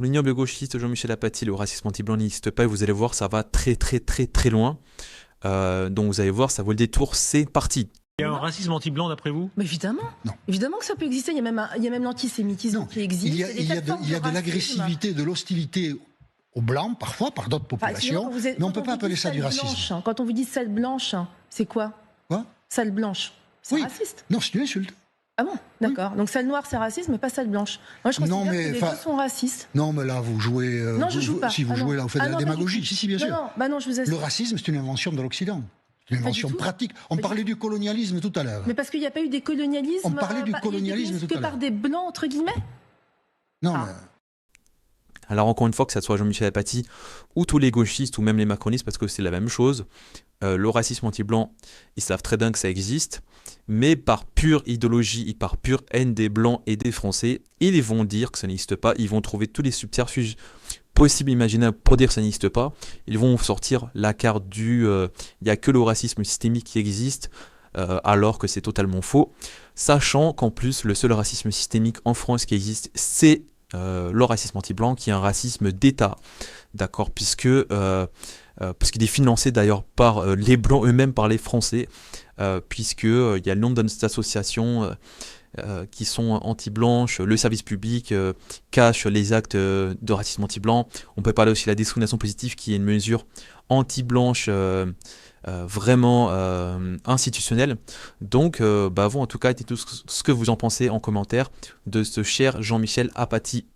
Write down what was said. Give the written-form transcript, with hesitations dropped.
L'ignoble gauchiste Jean-Michel Apathy, le racisme anti-blanc n'existe pas, et vous allez voir, ça va très très très très loin. Donc vous allez voir, ça vaut le détour, c'est parti. Il y a un racisme anti-blanc d'après vous? Mais évidemment. Non. Évidemment que ça peut exister. Il y a même l'antisémitisme Non, qui existe. il y a de racisme. l'agressivité, de l'hostilité aux Blancs, parfois, par d'autres populations, Excusez-moi, mais on ne quand peut pas vous appeler dites ça du salle racisme. blanche, hein, quand on vous dit salle blanche, hein, c'est quoi? Quoi? Salle blanche, c'est Oui. raciste. Non, c'est une insulte. Ah bon, d'accord. Donc salle noire, c'est raciste, mais pas salle blanche. Moi, je considère Non, mais, que les deux sont racistes. Non, mais là, vous jouez... Non, je joue pas. Si vous jouez là, vous faites de la non, pas du démagogie. tout. Si, bien sûr. Non, je vous assure. Le racisme, c'est une invention de l'Occident. C'est une Pas du invention tout. pratique. On parlait du colonialisme tout à l'heure. Mais parce qu'il n'y a pas eu des colonialismes. On parlait du colonialisme tout à que l'heure. par des blancs, entre guillemets. Non, Ah. mais... Alors encore une fois, que ça soit Jean-Michel Apathy ou tous les gauchistes ou même les macronistes, parce que c'est la même chose, le racisme anti-blanc, ils savent très bien que ça existe, mais par pure idéologie et par pure haine des blancs et des français, ils vont dire que ça n'existe pas, ils vont trouver tous les subterfuges possibles et imaginables pour dire que ça n'existe pas, ils vont sortir la carte du il n'y a que le racisme systémique qui existe, alors que c'est totalement faux, sachant qu'en plus le seul racisme systémique en France qui existe, c'est le racisme anti-blanc, qui est un racisme d'État, d'accord, puisqu'il est financé d'ailleurs par les blancs eux-mêmes, par les Français, puisqu'il y a le nombre d'associations qui sont anti-blanches, le service public cache les actes de racisme anti-blanc. On peut parler aussi de la discrimination positive, qui est une mesure anti-blanche vraiment institutionnelle. Donc, vous en tout cas, dites tout ce que vous en pensez en commentaire de ce cher Jean-Michel Apathy.